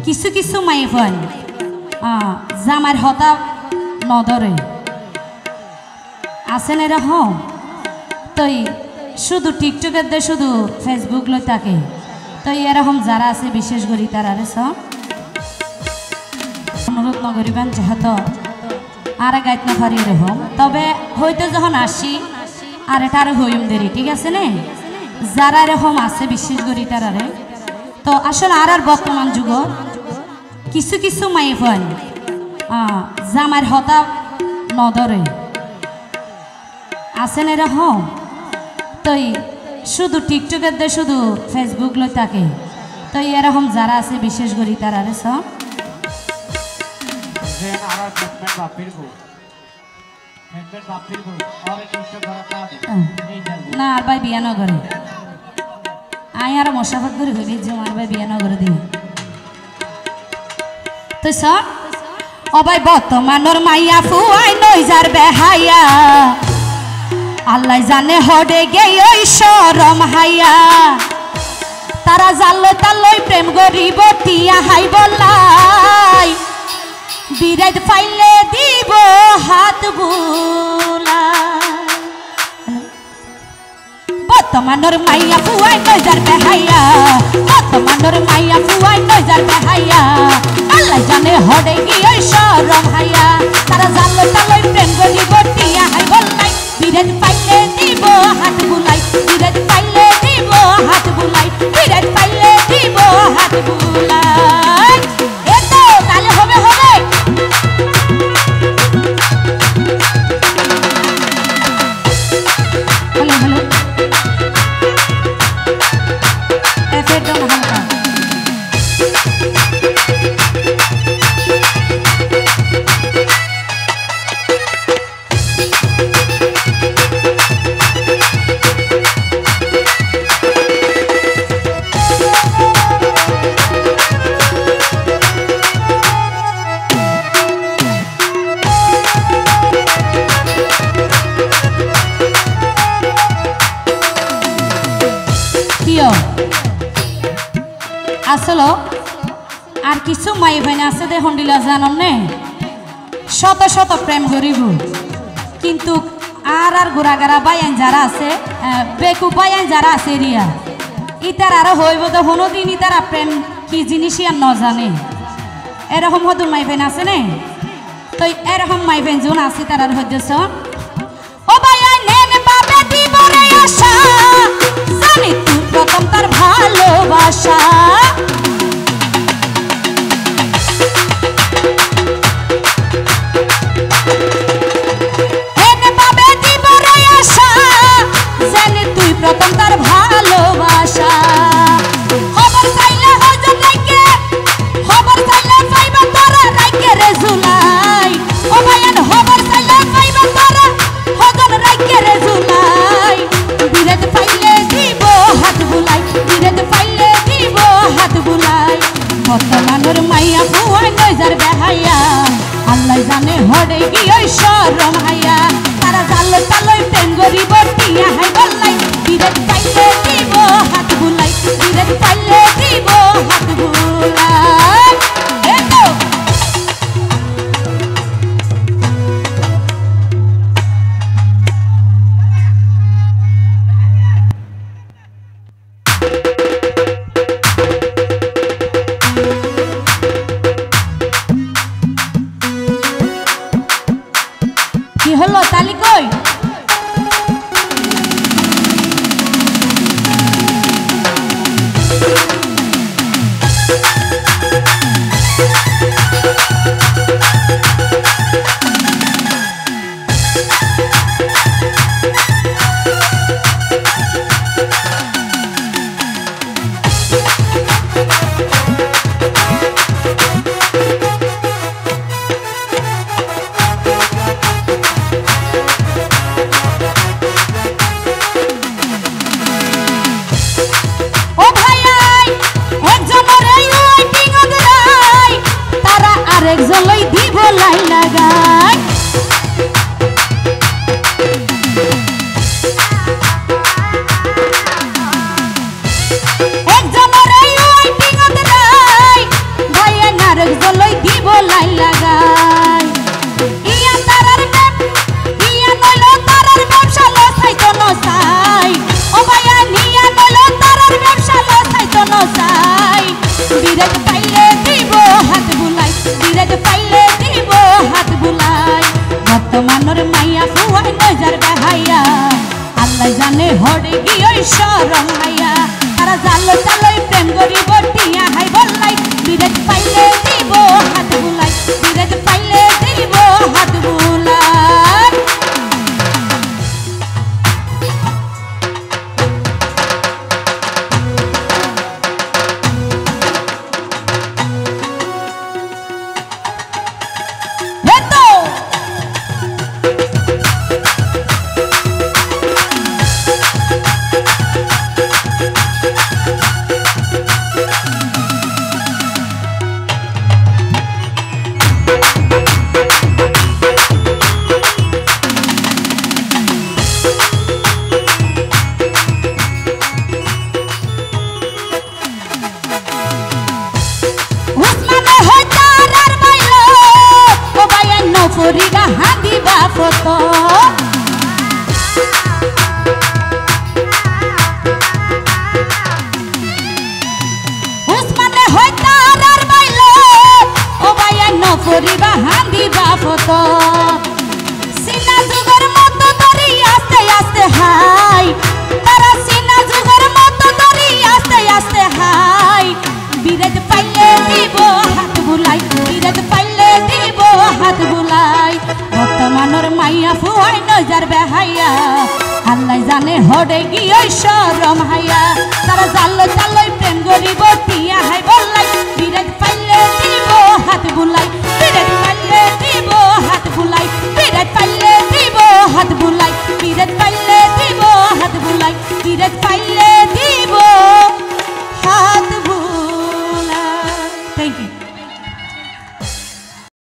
কিছু কিছু my phone জামার হতা নদরে আছেন এরকম তই শুধু টিকটকের দে শুধু ফেসবুক লই থাকে তো এরকম যারা আছে বিশেষ করে তারা অনুরোধ নগরিবেন যেহেতু আর গাইত না পারি এরকম তবে হয়তো যখন আসি আর এটা আরো হইম দেরি ঠিক আছে নে যারা এরকম আছে বিশেষ করে তারারে তো আসলে আর বর্তমান যুগ কিছু কিছু মাই ফোন জামার হতা নদরে আছেন এরকম তই শুধু টিকটকের দে শুধু ফেসবুক লই থাকে তো এরকম যারা আছে বিশেষ করে তারা না আর ভাই বিয়া নগরে আই আর মশাফত করে হইলি যে আমার ভাই বিয়া নগরে দিয়ে তো সব অবাই বর্তমানোর মাইয়া ফুয়াই নই যার বেহাইয়া আল্লাহ জানে হডে গে ওই শরম হাইয়া তারা জাল্লো তাল্লই প্রেম গরিব টিয়া হাই বলাই বিরাট পাইলে দিব হাত বুলাই বর্তমানোর মাইয়া ফুয়াই নই যার বেহাইয়া বর্তমানোর মাইয়া ফুয়াই নই যার বেহাইয়া আল্লাহ জানে হডে গে ওই শরম হাইয়া তারা জাল্লো তাল্লই প্রেম গরিব টিয়া হাই বলাই বিরাট পাইলে দিব হাত বুলাই বিরাট পাইলে দিব হাত বুলাই বিরাট পাইলে দিব হাত বুলাই এতো তাহলে হবে হবে হ্যালো হ্যালো এফের ডন হালকা আসলো আর কিছু মাই ভাই আছে দে হন্ডিলা জানন নে শত শত প্রেম করিব কিন্তু আর গোড়াগাড়া বাইন যারা আছে বেকু বাইন যারা আছে এরিয়া ইতার আরো হইব তো কোনোদিন ইতারা প্রেম কি জিনিসই আর ন জানে এরকম হয়তো মাই ভাই আছে নে তো এরকম মাই ভাই যোন আছে তার আর হইতেছ ও বাইয়া নেন বাবে দিব রে আশা জানি তুই প্রথম তার ভালোবাসা প্রথম তার ভালোবাসা খবর চাইলে হজর লাইকে খবর চাইলে পাইবা তোরা রাইকে রে জুলাই ও ভাইয়ান খবর চাইলে পাইবা তোরা হজর রাইকে রে জুলাই বিরাট পাইলে দিব হাত বুলাই বিরাট পাইলে দিব হাত বুলাই বর্তমানোর মাইয়া ফুয়াই নই যার বেহাইয়া আল্লাহ জানে হড়ে গিয়ে শরম হাইয়া তারা জালো তালই প্রেম গরিব টিয়া হাই বললাই বিরাট পাইলে দিব হাত বুলাই বিরাট পাইলে দিব হাত বুলাই এতো কি হলো তালি কই একজলই দিব লাই লাগাই একজনের ওই টিঙত রাই ভাই লাই লাগাই ইয়া তারার ইয়া নইল তারার ব্যবসা লসাই তো নসাই ও ভাইয়া নিয়া নইল তারার ব্যবসা লসাই তো নসাই বিরাজ পাইলে দিব হাত বুলাই বিরাজ পাইলে দিব হাত বুলাই বর্তমানের মাইয়া ফুয়াই নজর বেহাইয়া আল্লাহ জানে হড়ে গিয়ে শরম হাইয়া তারা জালো চালোই প্রেম করিব টিয়া হাই বললাই বিরাজ পাইলে দিব হাত বুলাই বিরাজ পাইলে দিব হাত বুলাই ফরিগা হাদিবা ফটো উসমানে হয় তারার বাইলো ও ভাইয়া নফরিবা হাদিবা ফটো সিনা যুগের মতো ধরি আস্তে আস্তে হাই তারা সিনা যুগের মতো ধরি আস্তে আস্তে হাই বিরাজ পাইলে দিব হাত বুলাই বিরাজ পাইলে দিব হাত বুলাই বর্তমানের মাইয়া ফুয়াই নজর বেহাইয়া আল্লাহ জানে হড়ে গিয়ে শরম হাইয়া তারা জালো চালোই প্রেম করিব টিয়া হাই বললাই বিরাজ